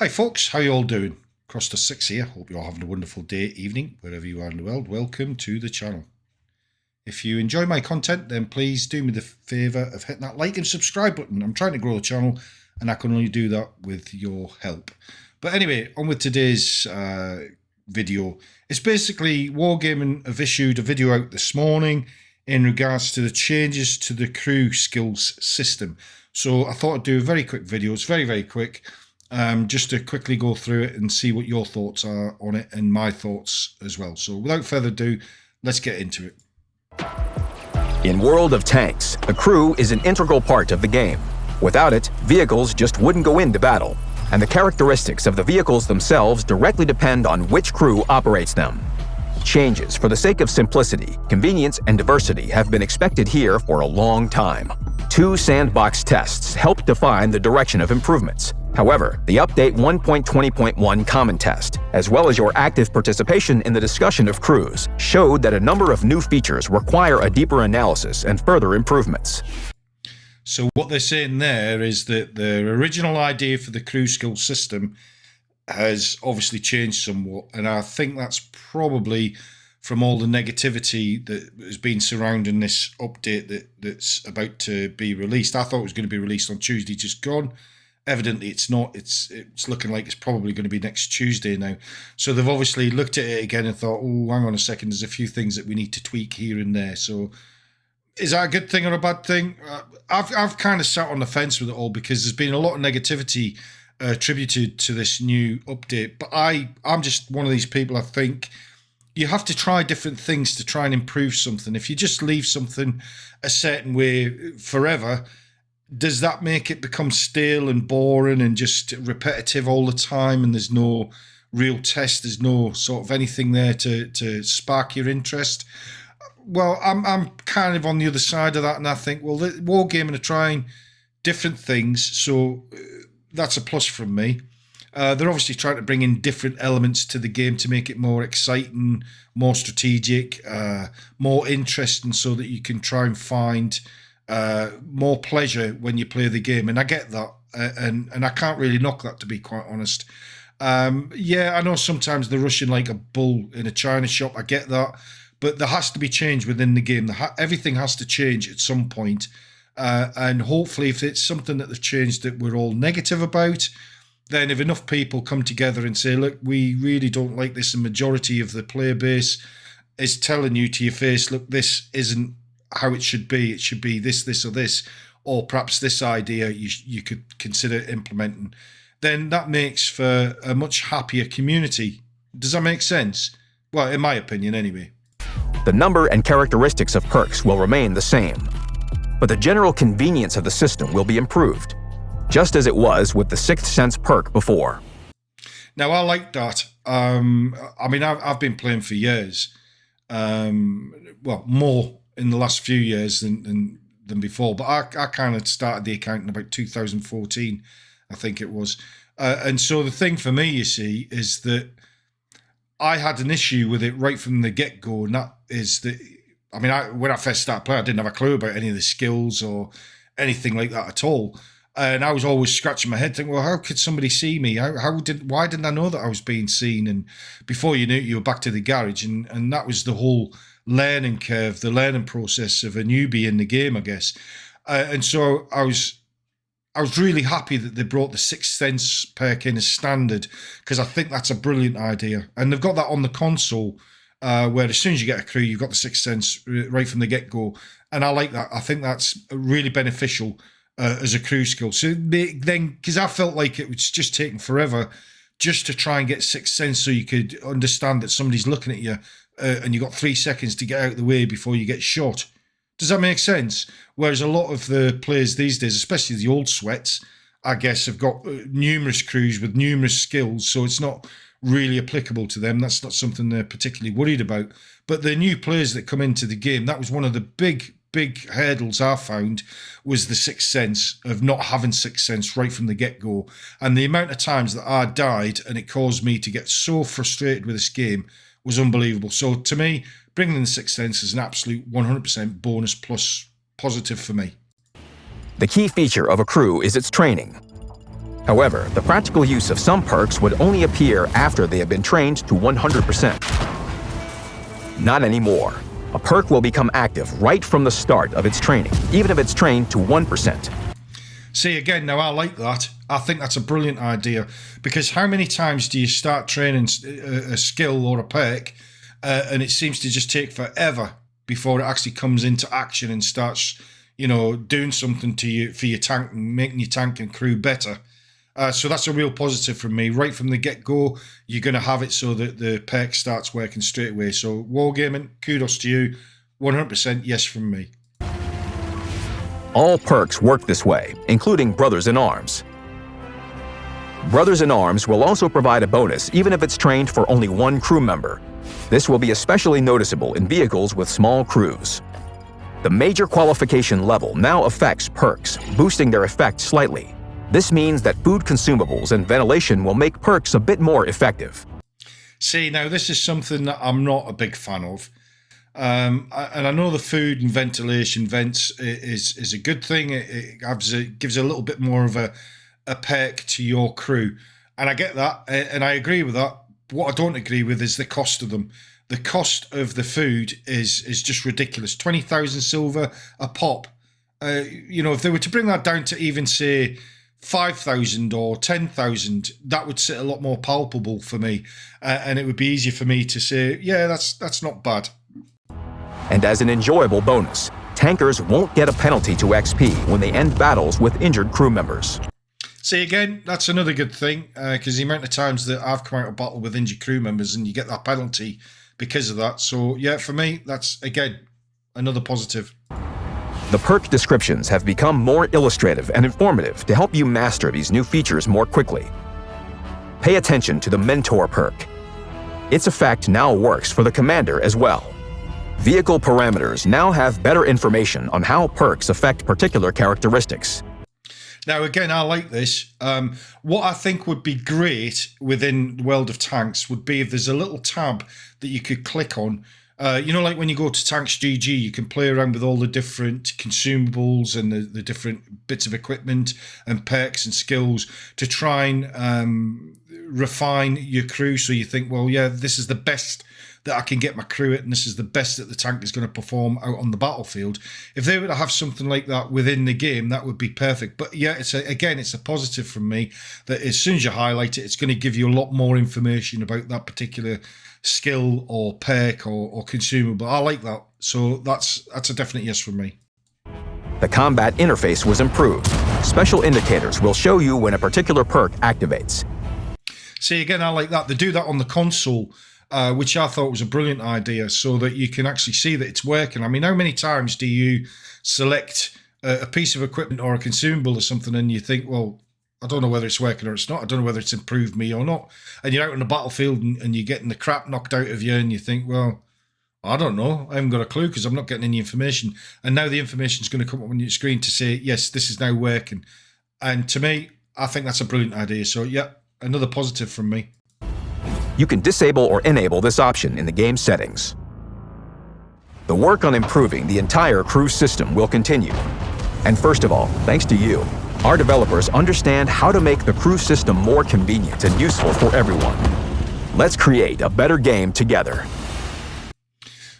Hi folks, how you all doing? Cross to 6 here. Hope you're all having a wonderful day, evening, wherever you are in the world. Welcome to the channel. If you enjoy my content, then please do me the favour of hitting that like and subscribe button. I'm trying to grow the channel and I can only do that with your help. But anyway, on with today's video. It's basically Wargaming have issued a video out this morning in regards to the changes to the crew skills system. So I thought I'd do a very quick video. It's very, very quick. Just to quickly go through it and see what your thoughts are on it and my thoughts as well. So without further ado, let's get into it. In World of Tanks, a crew is an integral part of the game. Without it, vehicles just wouldn't go into battle, and the characteristics of the vehicles themselves directly depend on which crew operates them. Changes for the sake of simplicity, convenience, and diversity have been expected here for a long time. 2 sandbox tests helped define the direction of improvements. However, the Update 1.20.1 Common Test, as well as your active participation in the discussion of crews, showed that a number of new features require a deeper analysis and further improvements. So what they're saying there is that the original idea for the crew skill system has obviously changed somewhat, and I think that's probably from all the negativity that has been surrounding this update that's about to be released. I thought it was going to be released on Tuesday, just gone. Evidently it's not. It's looking like it's probably going to be next Tuesday now. So they've obviously looked at it again and thought, oh, hang on a second, there's a few things that we need to tweak here and there. So is that a good thing or a bad thing? I've kind of sat on the fence with it all because there's been a lot of negativity attributed to this new update. But I'm just one of these people, I think you have to try different things to try and improve something. If you just leave something a certain way forever, does that make it become stale and boring and just repetitive all the time, and there's no real test, there's no sort of anything there to spark your interest? Well, I'm kind of on the other side of that, and I think, well, Wargaming are trying different things, so that's a plus from me. They're obviously trying to bring in different elements to the game to make it more exciting, more strategic, more interesting, so that you can try and find more pleasure when you play the game. And I get that, and I can't really knock that, to be quite honest. Yeah, I know sometimes they're rushing like a bull in a china shop. I get that, but there has to be change within the game. Everything has to change at some point. And hopefully, if it's something that they've changed that we're all negative about, then if enough people come together and say, look, we really don't like this, the majority of the player base is telling you to your face, look, this isn't how it should be. It should be this, this, or this, or perhaps this idea you could consider implementing. Then that makes for a much happier community. Does that make sense? Well, in my opinion, anyway. The number and characteristics of perks will remain the same, but the general convenience of the system will be improved, just as it was with the Sixth Sense perk before. Now, I like that. I mean, I've been playing for years. Well, more in the last few years than before, but I kind of started the account in about 2014, I think it was. And so the thing for me, you see, is that I had an issue with it right from the get-go, and that is that, I mean, when I first started playing, I didn't have a clue about any of the skills or anything like that at all. And I was always scratching my head thinking, well, how could somebody see me? Why didn't I know that I was being seen? And before you knew it, you were back to the garage. And that was the whole learning curve, the learning process of a newbie in the game, I guess. And so I was really happy that they brought the Sixth Sense perk in as standard, because I think that's a brilliant idea. And they've got that on the console, where as soon as you get a crew, you've got the Sixth Sense right from the get-go. And I like that. I think that's really beneficial as a crew skill. So then, because I felt like it was just taking forever just to try and get Sixth Sense so you could understand that somebody's looking at you, and you've got 3 seconds to get out of the way before you get shot. Does that make sense? Whereas a lot of the players these days, especially the old sweats, I guess, have got numerous crews with numerous skills, so it's not really applicable to them. That's not something they're particularly worried about. But the new players that come into the game, that was one of the big hurdles I found, was the Sixth Sense, of not having Sixth Sense right from the get-go. And the amount of times that I died and it caused me to get so frustrated with this game was unbelievable. So to me, bringing in the Sixth Sense is an absolute 100% bonus plus positive for me. The key feature of a crew is its training. However, the practical use of some perks would only appear after they have been trained to 100%. Not anymore. A perk will become active right from the start of its training, even if it's trained to 1%. See, again, now I like that. I think that's a brilliant idea, because how many times do you start training a skill or a perk and it seems to just take forever before it actually comes into action and starts, doing something to you for your tank and making your tank and crew better. So that's a real positive from me. Right from the get-go, you're going to have it so that the perk starts working straight away. So Wargaming, kudos to you. 100% yes from me. All perks work this way, including Brothers in Arms. Brothers in Arms will also provide a bonus even if it's trained for only one crew member. This will be especially noticeable in vehicles with small crews. The major qualification level now affects perks, boosting their effect slightly. This means that food consumables and ventilation will make perks a bit more effective. See, now this is something that I'm not a big fan of. And I know the food and ventilation vents is a good thing. It gives a little bit more of a perk to your crew. And I get that, and I agree with that. What I don't agree with is the cost of them. The cost of the food is just ridiculous. 20,000 silver a pop. If they were to bring that down to even, say, 5,000 or 10,000, that would sit a lot more palpable for me. And it would be easier for me to say, yeah, that's not bad. And as an enjoyable bonus, tankers won't get a penalty to XP when they end battles with injured crew members. See, again, that's another good thing, because the amount of times that I've come out of battle with injured crew members and you get that penalty because of that. So, yeah, for me, that's, again, another positive. The perk descriptions have become more illustrative and informative to help you master these new features more quickly. Pay attention to the Mentor perk. Its effect now works for the commander as well. Vehicle parameters now have better information on how perks affect particular characteristics. Now, again, I like this. What I think would be great within World of Tanks would be if there's a little tab that you could click on. Like when you go to Tanks GG, you can play around with all the different consumables and the different bits of equipment and perks and skills to try and refine your crew. So you think, well, yeah, this is the best that I can get my crew at, and this is the best that the tank is going to perform out on the battlefield. If they were to have something like that within the game, that would be perfect. But yeah, it's a positive from me that as soon as you highlight it, it's going to give you a lot more information about that particular skill or perk or consumable. I like that. So that's a definite yes from me. The combat interface was improved. Special indicators will show you when a particular perk activates. See, again, I like that. They do that on the console, which I thought was a brilliant idea, so that you can actually see that it's working. I mean, how many times do you select a piece of equipment or a consumable or something and you think, well, I don't know whether it's working or it's not. I don't know whether it's improved me or not. And you're out on the battlefield and you're getting the crap knocked out of you and you think, well, I don't know. I haven't got a clue because I'm not getting any information. And now the information is going to come up on your screen to say, yes, this is now working. And to me, I think that's a brilliant idea. So, yeah, another positive from me. You can disable or enable this option in the game settings. The work on improving the entire crew system will continue. And first of all, thanks to you, our developers understand how to make the crew system more convenient and useful for everyone. Let's create a better game together.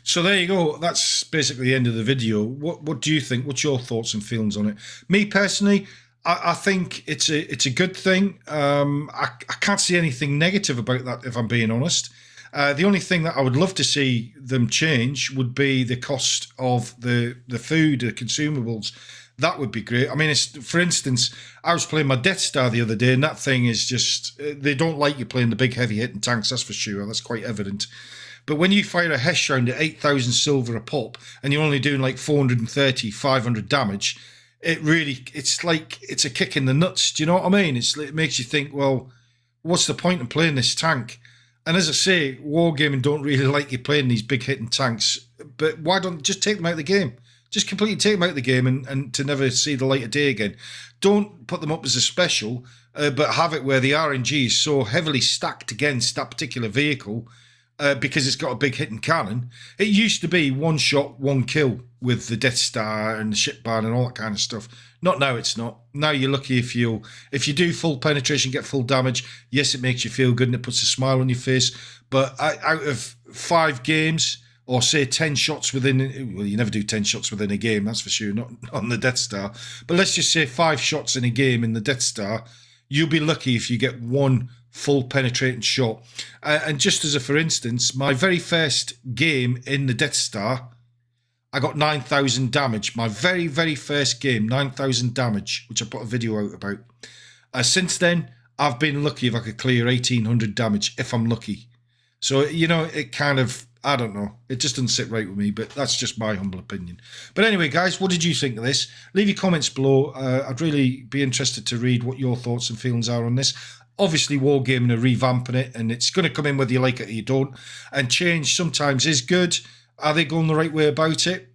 So there you go. That's basically the end of the video. What do you think? What's your thoughts and feelings on it? Me personally, I think it's a good thing. I can't see anything negative about that, if I'm being honest. The only thing that I would love to see them change would be the cost of the food, the consumables. That would be great. I mean, for instance, I was playing my Death Star the other day, and that thing is just, they don't like you playing the big heavy hitting tanks, that's for sure. That's quite evident. But when you fire a Hesh round at 8,000 silver a pop, and you're only doing like 430, 500 damage, it's like it's a kick in the nuts. Do you know what I mean? It makes you think, well, what's the point in playing this tank? And as I say, Wargaming don't really like you playing these big hitting tanks, but why don't just take them out of the game? Just completely take them out of the game and to never see the light of day again. Don't put them up as a special, but have it where the RNG is so heavily stacked against that particular vehicle because it's got a big hitting cannon. It used to be one shot, one kill with the Death Star and the ship barn and all that kind of stuff. Not now, it's not. Now you're lucky if you do full penetration, get full damage. Yes, it makes you feel good and it puts a smile on your face. But out of 5 games, or say 10 shots within, well, you never do 10 shots within a game, that's for sure, not on the Death Star. But let's just say 5 shots in a game in the Death Star, you'll be lucky if you get one full penetrating shot. And just as a for instance, my very first game in the Death Star, I got 9,000 damage. My very, very first game, 9,000 damage, which I put a video out about. Since then, I've been lucky if I could clear 1,800 damage, if I'm lucky. So, you know, it kind of, I don't know. It just doesn't sit right with me, but that's just my humble opinion. But anyway, guys, what did you think of this? Leave your comments below. I'd really be interested to read what your thoughts and feelings are on this. Obviously, Wargaming are revamping it, and it's going to come in whether you like it or you don't. And change sometimes is good. Are they going the right way about it?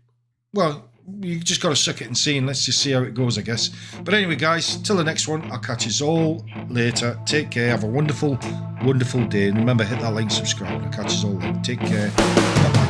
Well, you just got to suck it and see, and let's just see how it goes, I guess. But anyway, guys, till the next one, I'll catch you all later. Take care. Have a wonderful, wonderful day. And remember, hit that like, subscribe. I'll catch you all later. Take care. Bye-bye.